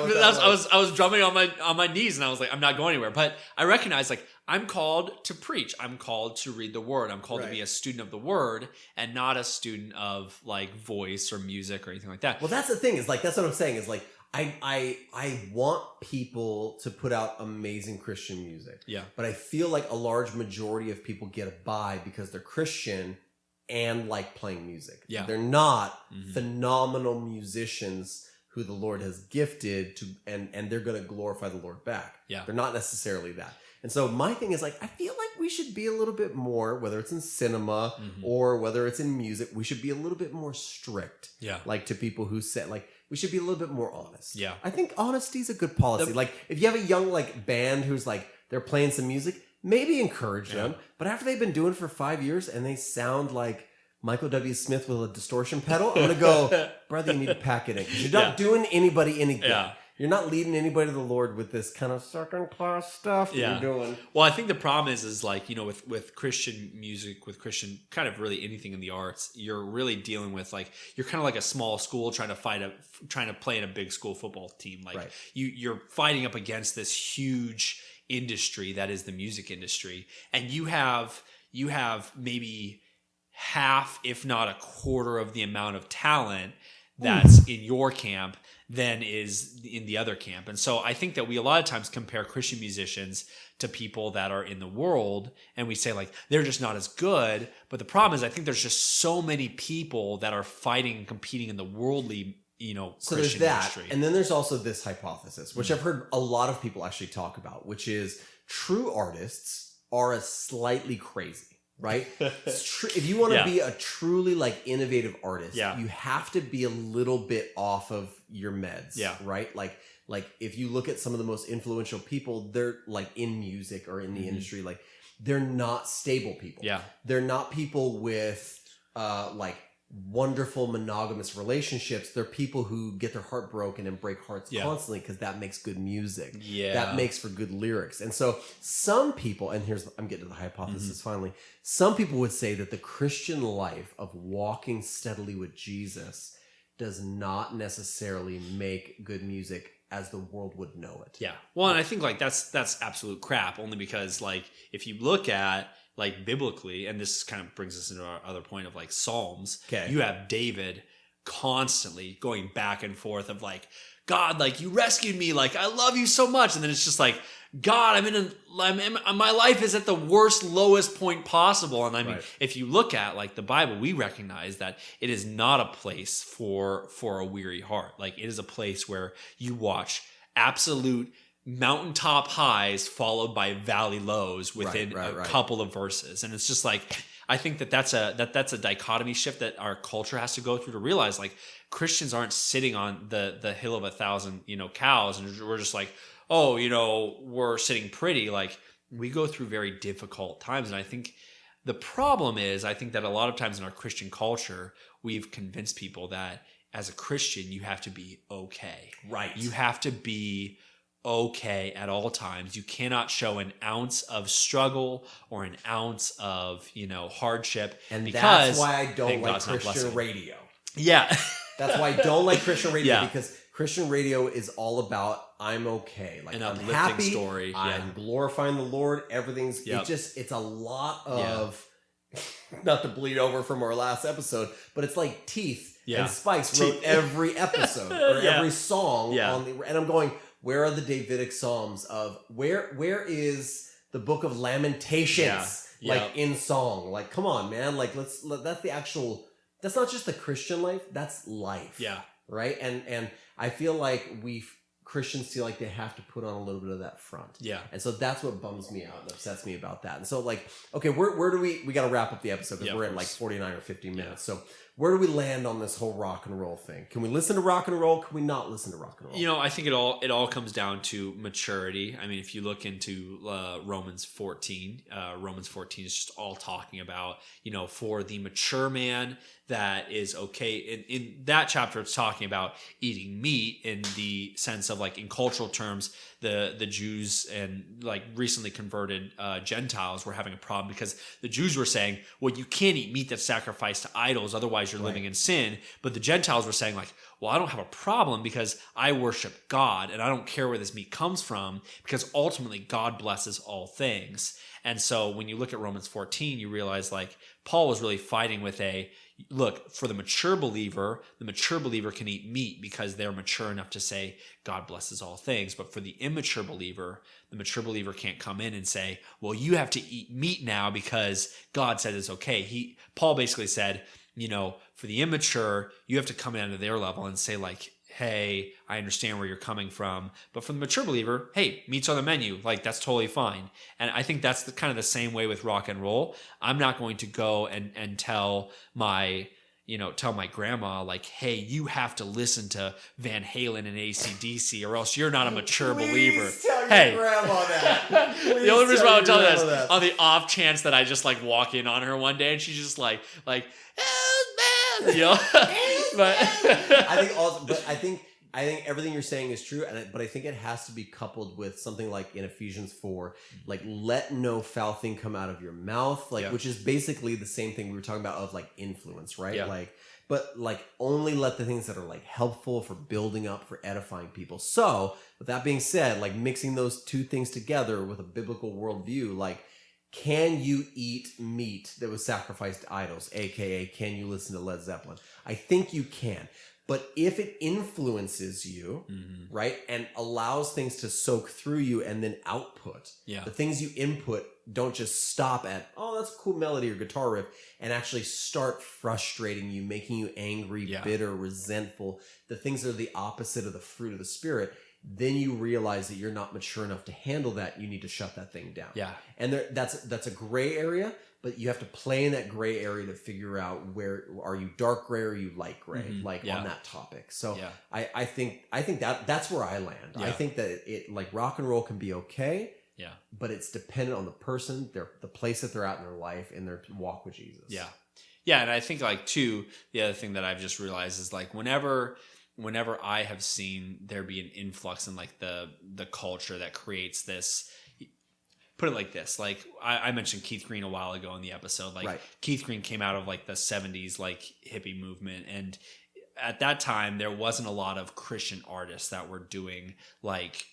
was drumming on my knees and I was like, I'm not going anywhere. But I recognized like I'm called to preach. I'm called to read the word. I'm called to be a student of the word and not a student of like voice or music or anything like that. Well, that's the thing is like, that's what I'm saying is like, I want people to put out amazing Christian music. Yeah. But I feel like a large majority of people get by because they're Christian and like playing music. Yeah. They're not phenomenal musicians who the Lord has gifted to, and they're going to glorify the Lord back. Yeah. They're not necessarily that. And so my thing is like, I feel like we should be a little bit more, whether it's in cinema or whether it's in music, we should be a little bit more strict. Yeah. Like to people who said like, we should be a little bit more honest. Yeah. I think honesty is a good policy. Like if you have a young like band who's like, they're playing some music, maybe encourage them. But after they've been doing it for 5 years and they sound like Michael W. Smith with a distortion pedal, I'm going to go, brother, you need to pack it in. Because you're not doing anybody any good. Yeah. You're not leading anybody to the Lord with this kind of second class stuff that you're doing. Well, I think the problem is like, you know, with Christian music, with Christian kind of really anything in the arts, you're really dealing with like, you're kind of like a small school trying to play in a big school football team. Like you're fighting up against this huge industry that is the music industry. And you have maybe half, if not a quarter of the amount of talent that's in your camp than is in the other camp. And so I think that we a lot of times compare Christian musicians to people that are in the world and we say like, they're just not as good. But the problem is I think there's just so many people that are fighting and competing in the worldly, you know, so Christian there's that. Industry. And then there's also this hypothesis, which I've heard a lot of people actually talk about, which is true artists are a slightly crazy. Right? If you want to be a truly like innovative artist, you have to be a little bit off of your meds. Yeah. Right? Like if you look at some of the most influential people, they're like in music or in the industry, like they're not stable people. Yeah. They're not people with like wonderful monogamous relationships. They're people who get their heart broken and break hearts constantly because that makes good music. Yeah. That makes for good lyrics. And so some people, and I'm getting to the hypothesis finally, some people would say that the Christian life of walking steadily with Jesus does not necessarily make good music as the world would know it. Yeah. Well, and I think like that's absolute crap, only because like if you look at like biblically, and this kind of brings us into our other point of like Psalms, you have David constantly going back and forth of like, God, like you rescued me, like I love you so much, and then it's just like, God, my life is at the worst, lowest point possible. And I mean, if you look at like the Bible, we recognize that it is not a place for a weary heart. Like it is a place where you watch absolute mountaintop highs followed by valley lows within a couple of verses. And it's just like, I think that's a dichotomy shift that our culture has to go through to realize like Christians aren't sitting on the hill of 1,000, cows. And we're just like, oh, we're sitting pretty. Like we go through very difficult times. And I think the problem is, I think that a lot of times in our Christian culture, we've convinced people that as a Christian, you have to be okay. Right. You have to be okay at all times. You cannot show an ounce of struggle or an ounce of, hardship. And because that's why I don't like Christian radio. Yeah. That's why I don't like Christian radio, because Christian radio is all about I'm okay. Like an I'm uplifting happy, story. I'm glorifying the Lord. Everything's it's a lot of not to bleed over from our last episode, but it's like Teeth and Spice wrote every episode or every song on the, and I'm going, where are the Davidic Psalms of where is the book of Lamentations like in song? Like come on, man. Like that's the actual, that's not just the Christian life, that's life. Yeah. Right? And I feel like Christians feel like they have to put on a little bit of that front. Yeah. And so that's what bums me out and upsets me about that. And so like, okay, where do we got to wrap up the episode because we're at like 49 or 50 minutes. So where do we land on this whole rock and roll thing? Can we listen to rock and roll? Can we not listen to rock and roll? I think it all comes down to maturity. I mean, if you look into Romans 14 is just all talking about, for the mature man that is okay. In that chapter, it's talking about eating meat in the sense of like in cultural terms, the Jews and like recently converted Gentiles were having a problem because the Jews were saying, well, you can't eat meat that's sacrificed to idols, otherwise you're living in sin. But the Gentiles were saying like, well, I don't have a problem because I worship God and I don't care where this meat comes from because ultimately God blesses all things. And so when you look at Romans 14, you realize like Paul was really fighting with look, for the mature believer can eat meat because they're mature enough to say God blesses all things. But for the mature believer can't come in and say, well, you have to eat meat now because God said it's okay. Paul basically said, for the immature, you have to come in to their level and say like, hey, I understand where you're coming from. But for the mature believer, hey, meat's on the menu. Like, that's totally fine. And I think that's kind of the same way with rock and roll. I'm not going to go and tell my grandma, like, hey, you have to listen to Van Halen and AC/DC or else you're not a mature believer. Tell your grandma that. The only reason why I would tell her that is on the off chance that I just like walk in on her one day and she's just like, oh, man, but I think everything you're saying is true, but I think it has to be coupled with something like in Ephesians 4, like let no foul thing come out of your mouth, like which is basically the same thing we were talking about of like influence, right? Yeah. But only let the things that are like helpful for building up, for edifying people. So with that being said, like mixing those two things together with a biblical worldview, like can you eat meat that was sacrificed to idols? AKA, can you listen to Led Zeppelin? I think you can. But if it influences you, right, and allows things to soak through you and then output, the things you input don't just stop at, oh, that's a cool melody or guitar riff, and actually start frustrating you, making you angry, bitter, resentful, the things that are the opposite of the fruit of the Spirit, then you realize that you're not mature enough to handle that. You need to shut that thing down. Yeah. And that's a gray area, but you have to play in that gray area to figure out where are you dark gray or you light gray, on that topic. So I think that's where I land. Yeah. I think that it like rock and roll can be okay. Yeah. But it's dependent on the person, the place that they're at in their life and their walk with Jesus. Yeah. Yeah. And I think like too, the other thing that I've just realized is like whenever I have seen there be an influx in like the culture that creates this, put it like this, like I mentioned Keith Green a while ago in the episode, like Keith Green came out of like the 70s, like hippie movement. And at that time there wasn't a lot of Christian artists that were doing like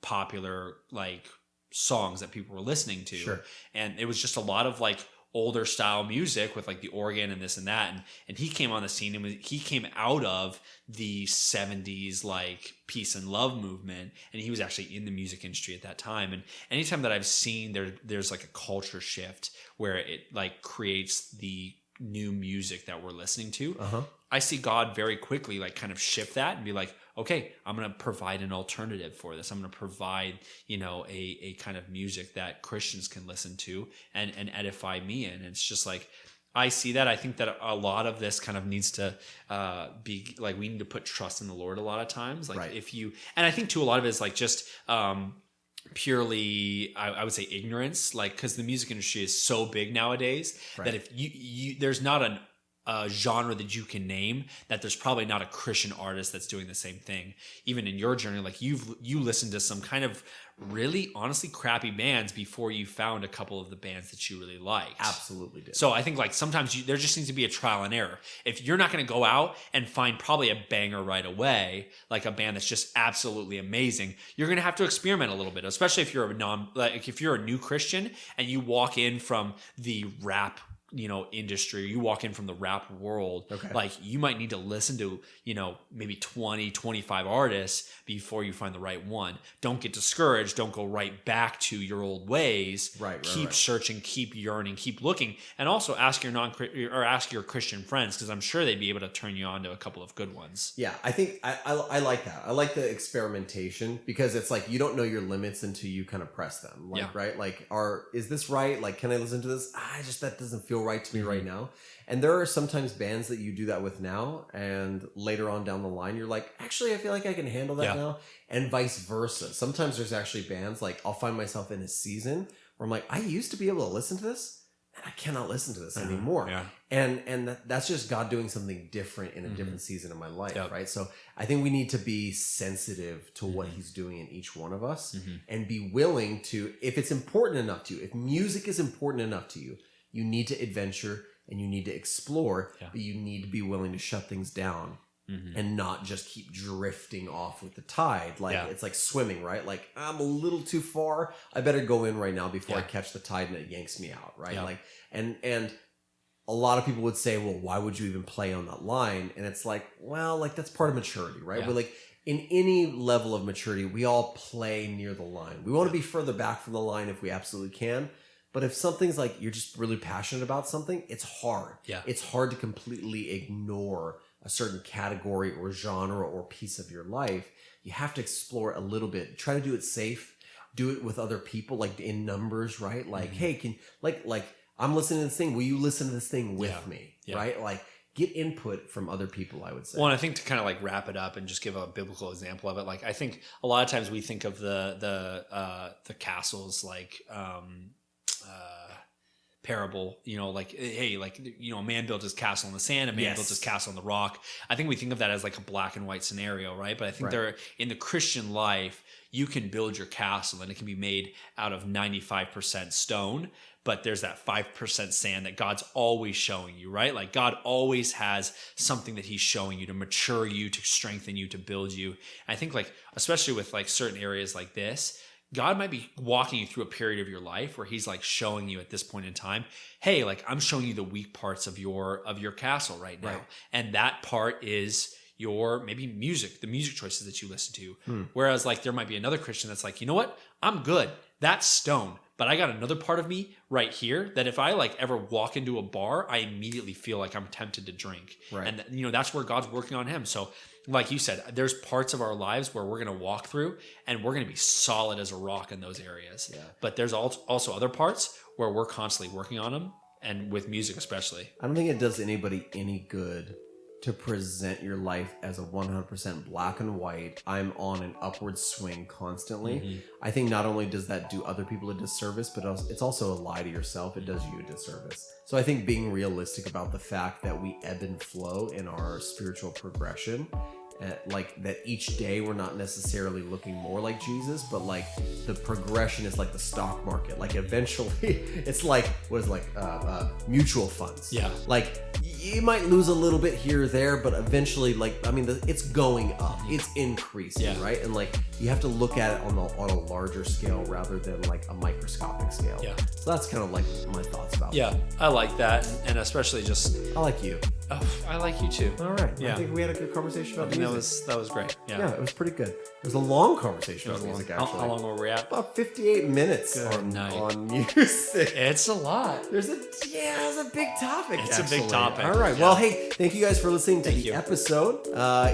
popular like songs that people were listening to. Sure. And it was just a lot of like older style music with like the organ and this and that. And he came on the scene, and he came out of the 70s like peace and love movement, and he was actually in the music industry at that time. And anytime that I've seen there's like a culture shift where it like creates the new music that we're listening to, I see God very quickly like kind of shift that and be like, okay, I'm going to provide an alternative for this. I'm going to provide, you know, a kind of music that Christians can listen to and edify me in. And it's just like, I see that. I think that a lot of this kind of needs to be like, we need to put trust in the Lord a lot of times. Like if you, and I think too, a lot of it is like just, purely I would say ignorance, like because the music industry is so big nowadays that if you there's not a genre that you can name that there's probably not a Christian artist that's doing the same thing. Even in your journey, like you listened to some kind of really honestly crappy bands before you found a couple of the bands that you really liked. Absolutely did. So I think like sometimes there just needs to be a trial and error. If you're not going to go out and find probably a banger right away, like a band that's just absolutely amazing, you're going to have to experiment a little bit, especially if you're if you're a new Christian and you walk in from the rap industry, you walk in from the rap world, like you might need to listen to, maybe 20, 25 artists before you find the right one. Don't get discouraged. Don't go right back to your old ways. Keep searching, keep yearning, keep looking, and also ask your Christian friends, because I'm sure they'd be able to turn you on to a couple of good ones. Yeah, I think I like that. I like the experimentation, because it's like you don't know your limits until you kind of press them. Right? Like, is this right? Like, can I listen to this? That doesn't feel right to me right now. And there are sometimes bands that you do that with now, and later on down the line you're like, actually I feel like I can handle that now, and vice versa. Sometimes there's actually bands, like I'll find myself in a season where I'm like, I used to be able to listen to this and I cannot listen to this anymore. And that's just God doing something different in a different season of my life, right? So I think we need to be sensitive to what he's doing in each one of us, and be willing to, if it's important enough to you, if music is important enough to you, you need to adventure and you need to explore, but you need to be willing to shut things down and not just keep drifting off with the tide. It's like swimming, right? Like, I'm a little too far. I better go in right now before I catch the tide and it yanks me out, right? Like, and a lot of people would say, well, why would you even play on that line? And it's like, well, like that's part of maturity, right? We're like, in any level of maturity, we all play near the line. We want to be further back from the line if we absolutely can. But if something's like you're just really passionate about something, it's hard. It's hard to completely ignore a certain category or genre or piece of your life. You have to explore a little bit. Try to do it safe. Do it with other people, like in numbers, right? Like, hey, can like I'm listening to this thing. Will you listen to this thing with me? Right? Like, get input from other people, I would say. Well, and I think to kind of like wrap it up and just give a biblical example of it, like I think a lot of times we think of the castles like parable, like, hey, like, a man built his castle in the sand, a man built his castle on the rock. I think we think of that as like a black and white scenario, right? But I think in the Christian life, you can build your castle and it can be made out of 95% stone, but there's that 5% sand that God's always showing you, right? Like God always has something that he's showing you to mature you, to strengthen you, to build you. And I think like, especially with like certain areas like this, God might be walking you through a period of your life where he's like showing you at this point in time, hey, like I'm showing you the weak parts of your castle right now. And that part is your maybe music, the music choices that you listen to. Whereas like there might be another Christian that's like, you know what? I'm good. That's stone. But I got another part of me right here that if I like ever walk into a bar, I immediately feel like I'm tempted to drink. And that's where God's working on him. So like you said, there's parts of our lives where we're going to walk through and we're going to be solid as a rock in those areas. But there's also other parts where we're constantly working on them, and with music especially. I don't think it does anybody any good to present your life as a 100% black and white, I'm on an upward swing constantly. I think not only does that do other people a disservice, but it's also a lie to yourself. It does you a disservice. So I think being realistic about the fact that we ebb and flow in our spiritual progression, like that each day we're not necessarily looking more like Jesus, but like the progression is like the stock market. Like eventually it's like what is it, like mutual funds. Yeah. Like you might lose a little bit here or there, but eventually, like, I mean, it's going up, it's increasing, right? And like you have to look at it on a larger scale rather than like a microscopic scale. Yeah. So that's kind of like my thoughts about it. Yeah, I like that, and especially just I like you. oh, I like you too. All right. Yeah. I think we had a good conversation about music. That was great. Yeah, it was pretty good. It was a long conversation about music, actually. How long were we at? About 58 minutes on music. It's a lot. There's a big topic. It's a big topic. All right. Yeah. Well, hey, thank you guys for listening to the you. episode.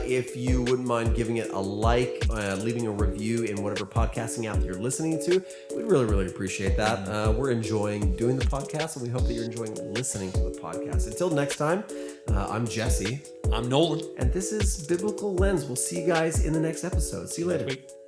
If you wouldn't mind giving it a like, leaving a review in whatever podcasting app you're listening to, we'd really, really appreciate that. We're enjoying doing the podcast, and we hope that you're enjoying listening to the podcast. Until next time, I'm Jesse. I'm Nolan. And this is Biblical Lens. We'll see you guys in the next episode. See you later. Next week.